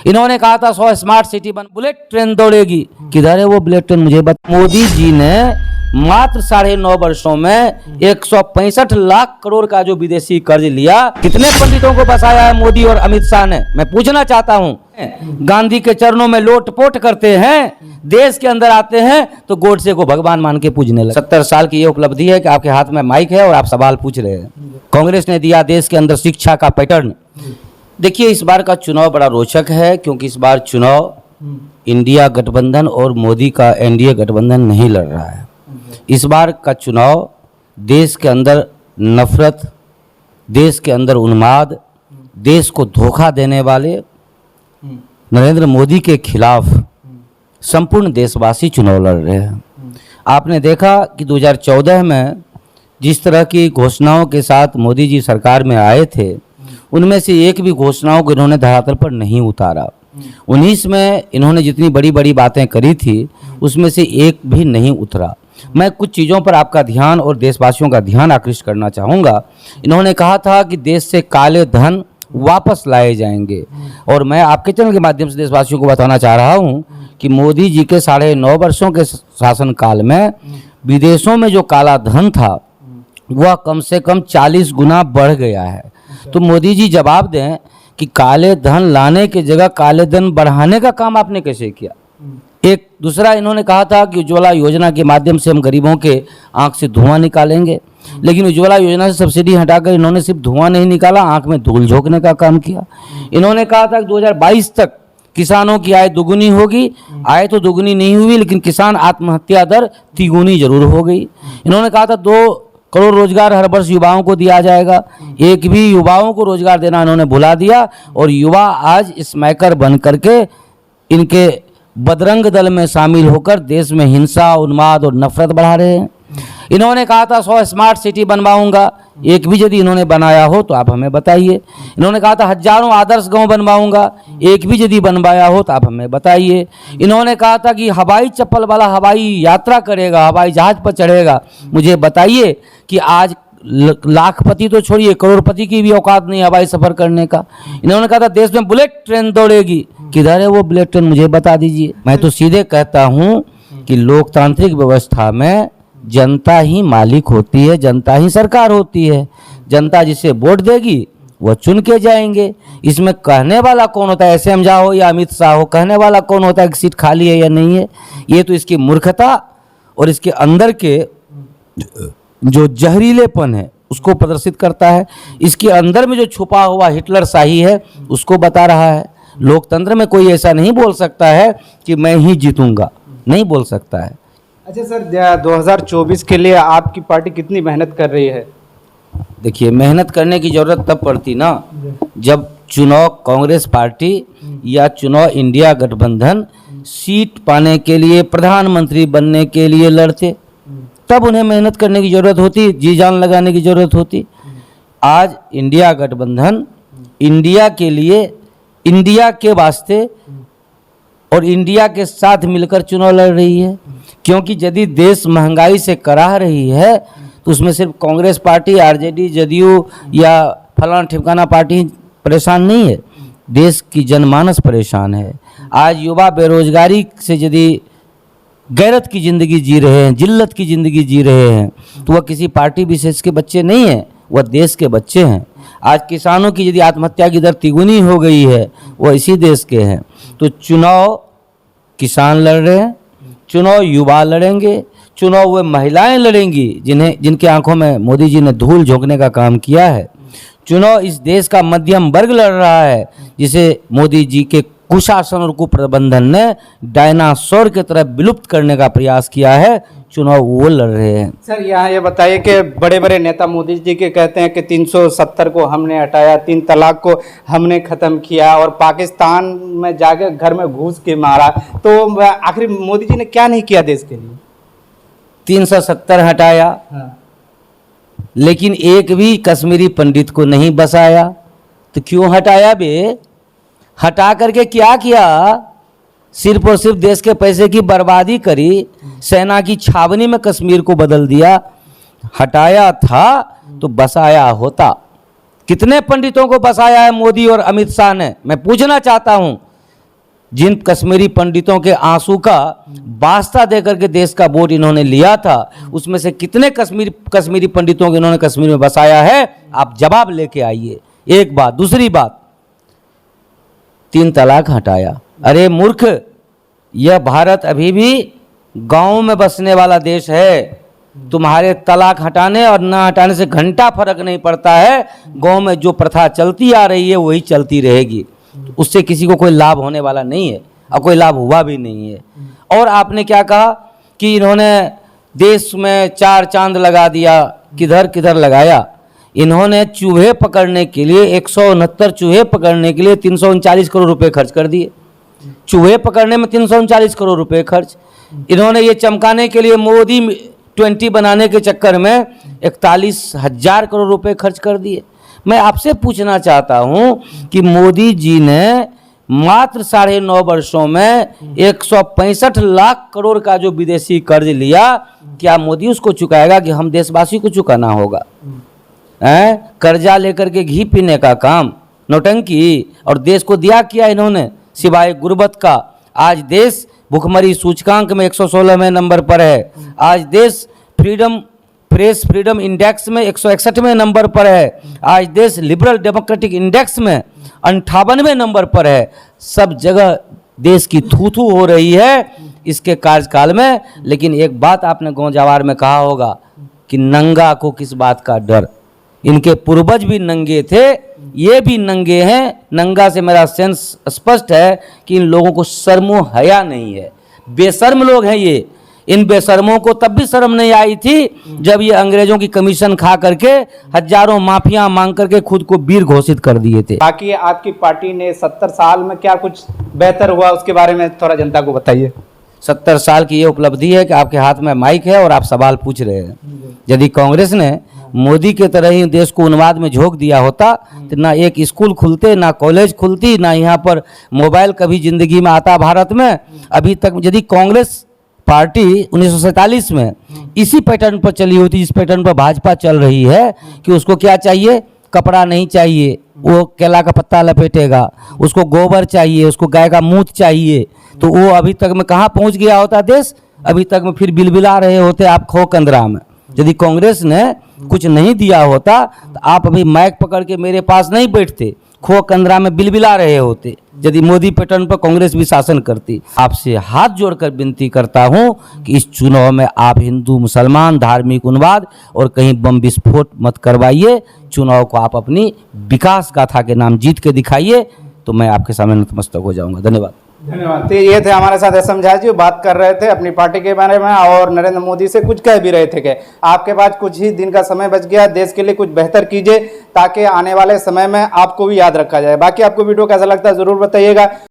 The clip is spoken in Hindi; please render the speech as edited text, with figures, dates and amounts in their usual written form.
इन्होंने कहा था 100 स्मार्ट सिटी बन, बुलेट ट्रेन दौड़ेगी। किधर है वो बुलेट ट्रेन, मुझे बता। मोदी जी ने मात्र 9.5 वर्षों में 165 लाख करोड़ का जो विदेशी कर्ज लिया, कितने पंडितों को बसाया है मोदी और अमित शाह ने, मैं पूछना चाहता हूं। गांधी के चरणों में लोटपोट करते हैं, देश के अंदर आते हैं तो गोडसे को भगवान मान के पूजने लगे। 70 साल की ये उपलब्धि है कि आपके हाथ में माइक है और आप सवाल पूछ रहे हैं। कांग्रेस ने दिया देश के अंदर शिक्षा का पैटर्न। देखिए, इस बार का चुनाव बड़ा रोचक है, क्योंकि इस बार चुनाव इंडिया गठबंधन और मोदी का एनडीए गठबंधन नहीं लड़ रहा है। इस बार का चुनाव देश के अंदर नफरत, देश के अंदर उन्माद, देश को धोखा देने वाले नरेंद्र मोदी के खिलाफ संपूर्ण देशवासी चुनाव लड़ रहे हैं। आपने देखा कि 2014 में जिस तरह की घोषणाओं के साथ मोदी जी सरकार में आए थे, उनमें से एक भी घोषणाओं को इन्होंने धरातल पर नहीं उतारा। 19 में इन्होंने जितनी बड़ी बड़ी बातें करी थी, उसमें से एक भी नहीं उतरा। मैं कुछ चीज़ों पर आपका ध्यान और देशवासियों का ध्यान आकृष्ट करना चाहूँगा। इन्होंने कहा था कि देश से काले धन वापस लाए जाएंगे, और मैं आपके चैनल के माध्यम से देशवासियों को बताना चाह रहा हूँ कि मोदी जी के 9.5 वर्षों के शासनकाल में विदेशों में जो काला धन था वह कम से कम 40 गुना बढ़ गया है। तो मोदी जी जवाब दें कि काले धन लाने की जगह काले धन बढ़ाने का काम आपने कैसे किया। एक दूसरा इन्होंने कहा था कि उज्ज्वला योजना के माध्यम से हम गरीबों के आंख से धुआं निकालेंगे, लेकिन उज्ज्वला योजना से सब्सिडी हटाकर इन्होंने सिर्फ धुआं नहीं निकाला, आंख में धूल झोंकने का काम किया। इन्होंने कहा था कि 2022 तक किसानों की आय दुगुनी होगी। आय तो दुगुनी नहीं हुई, लेकिन किसान आत्महत्या दर तिगुनी जरूर हो गई। इन्होंने कहा था 2 करोड़ रोजगार हर वर्ष युवाओं को दिया जाएगा। एक भी युवाओं को रोजगार देना इन्होंने भुला दिया, और युवा आज स्मैकर बन करके इनके बजरंग दल में शामिल होकर देश में हिंसा, उन्माद और नफरत बढ़ा रहे हैं। इन्होंने कहा था 100 स्मार्ट सिटी बनवाऊंगा, एक भी यदि इन्होंने बनाया हो तो आप हमें बताइए। इन्होंने कहा था हजारों आदर्श गांव बनवाऊंगा, एक भी यदि बनवाया हो तो आप हमें बताइए। इन्होंने कहा था कि हवाई चप्पल वाला हवाई यात्रा करेगा, हवाई जहाज पर चढ़ेगा। मुझे बताइए कि आज लाखपति तो छोड़िए, करोड़पति की भी औकात नहीं हवाई सफर करने का। इन्होंने कहा था देश में बुलेट ट्रेन दौड़ेगी। किधर है वो बुलेट ट्रेन, मुझे बता दीजिए। मैं तो सीधे कहता हूं कि लोकतांत्रिक व्यवस्था में जनता ही मालिक होती है, जनता ही सरकार होती है। जनता जिसे वोट देगी वह चुन के जाएंगे। इसमें कहने वाला कौन होता है, एसएम झा हो या अमित शाह हो, कहने वाला कौन होता है कि सीट खाली है या नहीं है। ये तो इसकी मूर्खता और इसके अंदर के जो जहरीलेपन है उसको प्रदर्शित करता है। इसके अंदर में जो छुपा हुआ हिटलर शाही है उसको बता रहा है। लोकतंत्र में कोई ऐसा नहीं बोल सकता है कि मैं ही जीतूंगा, नहीं बोल सकता है। अच्छा सर, 2024 के लिए आपकी पार्टी कितनी मेहनत कर रही है? देखिए, मेहनत करने की ज़रूरत तब पड़ती ना जब चुनाव कांग्रेस पार्टी या चुनाव इंडिया गठबंधन सीट पाने के लिए, प्रधानमंत्री बनने के लिए लड़ते, तब उन्हें मेहनत करने की ज़रूरत होती, जी जान लगाने की ज़रूरत होती। आज इंडिया गठबंधन इंडिया के लिए, इंडिया के वास्ते और इंडिया के साथ मिलकर चुनाव लड़ रही है। क्योंकि यदि देश महंगाई से कराह रही है तो उसमें सिर्फ कांग्रेस पार्टी, आरजेडी, जदयू या फलाना ठिकाना पार्टी परेशान नहीं है, देश की जनमानस परेशान है। आज युवा बेरोजगारी से यदि गैरत की ज़िंदगी जी रहे हैं, जिल्लत की ज़िंदगी जी रहे हैं, तो वह किसी पार्टी विशेष के बच्चे नहीं हैं, वह देश के बच्चे हैं। आज किसानों की यदि आत्महत्या की दर तिगुनी हो गई है, वह इसी देश के हैं। तो चुनाव किसान लड़ रहे हैं, चुनाव युवा लड़ेंगे, चुनाव वे महिलाएं लड़ेंगी जिनके आंखों में मोदी जी ने धूल झोंकने का काम किया है। चुनाव इस देश का मध्यम वर्ग लड़ रहा है, जिसे मोदी जी के कुशासन और कुप्रबंधन ने डायनासोर की तरह विलुप्त करने का प्रयास किया है। चुनाव वो लड़ रहे हैं। सर, यहाँ ये बताइए कि बड़े बड़े नेता मोदी जी के कहते हैं कि 370 को हमने हटाया, 3 तलाक को हमने ख़त्म किया और पाकिस्तान में जाकर घर में घुस के मारा। तो आखिर मोदी जी ने क्या नहीं किया देश के लिए? 370 हटाया, हाँ। लेकिन एक भी कश्मीरी पंडित को नहीं बसाया। तो क्यों हटाया बे? हटा करके क्या किया? सिर्फ और सिर्फ देश के पैसे की बर्बादी करी, सेना की छावनी में कश्मीर को बदल दिया। हटाया था तो बसाया होता। कितने पंडितों को बसाया है मोदी और अमित शाह ने, मैं पूछना चाहता हूं। जिन कश्मीरी पंडितों के आंसू का वास्ता देकर के देश का वोट इन्होंने लिया था, उसमें से कितने कश्मीरी पंडितों को इन्होंने कश्मीर में बसाया है, आप जवाब लेके आइए। एक बात। दूसरी बात, 3 तलाक हटाया। अरे मूर्ख, यह भारत अभी भी गांव में बसने वाला देश है। तुम्हारे तलाक हटाने और ना हटाने से घंटा फर्क नहीं पड़ता है। गांव में जो प्रथा चलती आ रही है वही चलती रहेगी, उससे किसी को कोई लाभ होने वाला नहीं है और कोई लाभ हुआ भी नहीं है। और आपने क्या कहा कि इन्होंने देश में 4 चांद लगा दिया, किधर किधर लगाया। इन्होंने चूहे पकड़ने के लिए 169 चूहे पकड़ने के लिए 339 करोड़ रुपए खर्च कर दिए। चूहे पकड़ने में 339 करोड़ रुपए खर्च। इन्होंने ये चमकाने के लिए मोदी 20 बनाने के चक्कर में 41,000 करोड़ रुपए खर्च कर दिए। मैं आपसे पूछना चाहता हूं कि मोदी जी ने मात्र 9.5 वर्षों में 165 लाख करोड़ का जो विदेशी कर्ज लिया, क्या मोदी उसको चुकाएगा कि हम देशवासी को चुकाना होगा? कर्जा लेकर के घी पीने का काम, नौटंकी, और देश को दिया किया इन्होंने सिवाय गुर्बत का। आज देश भुखमरी सूचकांक में 116वें नंबर पर है। आज देश प्रेस फ्रीडम इंडेक्स में 161वें नंबर पर है। आज देश लिबरल डेमोक्रेटिक इंडेक्स में 58वें नंबर पर है। सब जगह देश की थू हो रही है इसके कार्यकाल में। लेकिन एक बात आपने गाँव जवार में कहा होगा कि नंगा को किस बात का डर। इनके पूर्वज भी नंगे थे, ये भी नंगे हैं। नंगा से मेरा सेंस स्पष्ट है कि इन लोगों को शर्मो हया नहीं है, बेशर्म लोग हैं ये। इन बेशर्मों को तब भी शर्म नहीं आई थी जब ये अंग्रेजों की कमीशन खा करके हजारों माफिया मांग करके खुद को वीर घोषित कर दिए थे। बाकी आपकी पार्टी ने 70 साल में क्या कुछ बेहतर हुआ, उसके बारे में थोड़ा जनता को बताइए। 70 साल की ये उपलब्धि है कि आपके हाथ में माइक है और आप सवाल पूछ रहे हैं। यदि कांग्रेस ने मोदी के तरह ही देश को उन्माद में झोंक दिया होता तो ना एक स्कूल खुलते, ना कॉलेज खुलती, ना यहाँ पर मोबाइल कभी जिंदगी में आता भारत में अभी तक। यदि कांग्रेस पार्टी 1947 में इसी पैटर्न पर चली होती जिस पैटर्न पर भाजपा चल रही है कि उसको क्या चाहिए, कपड़ा नहीं चाहिए, वो केला का पत्ता लपेटेगा, उसको गोबर चाहिए, उसको गाय का मूत चाहिए, तो वो अभी तक में कहाँ पहुँच गया होता देश। अभी तक में फिर बिलबिला रहे होते आप खो कंदरा में। यदि कांग्रेस ने कुछ नहीं दिया होता तो आप अभी माइक पकड़ के मेरे पास नहीं बैठते, खो कंदरा में बिलबिला रहे होते। यदि मोदी पैटर्न पर कांग्रेस भी शासन करती। आपसे हाथ जोड़कर विनती करता हूं कि इस चुनाव में आप हिंदू मुसलमान धार्मिक उन्माद और कहीं बम विस्फोट मत करवाइए। चुनाव को आप अपनी विकास गाथा के नाम जीत के दिखाइए, तो मैं आपके सामने नतमस्तक हो जाऊंगा। धन्यवाद। धन्यवाद। तो ये थे हमारे साथ एस एम झा जी, बात कर रहे थे अपनी पार्टी के बारे में और नरेंद्र मोदी से कुछ कह भी रहे थे कि आपके पास कुछ ही दिन का समय बच गया, देश के लिए कुछ बेहतर कीजिए ताकि आने वाले समय में आपको भी याद रखा जाए। बाकी आपको वीडियो कैसा लगता है ज़रूर बताइएगा।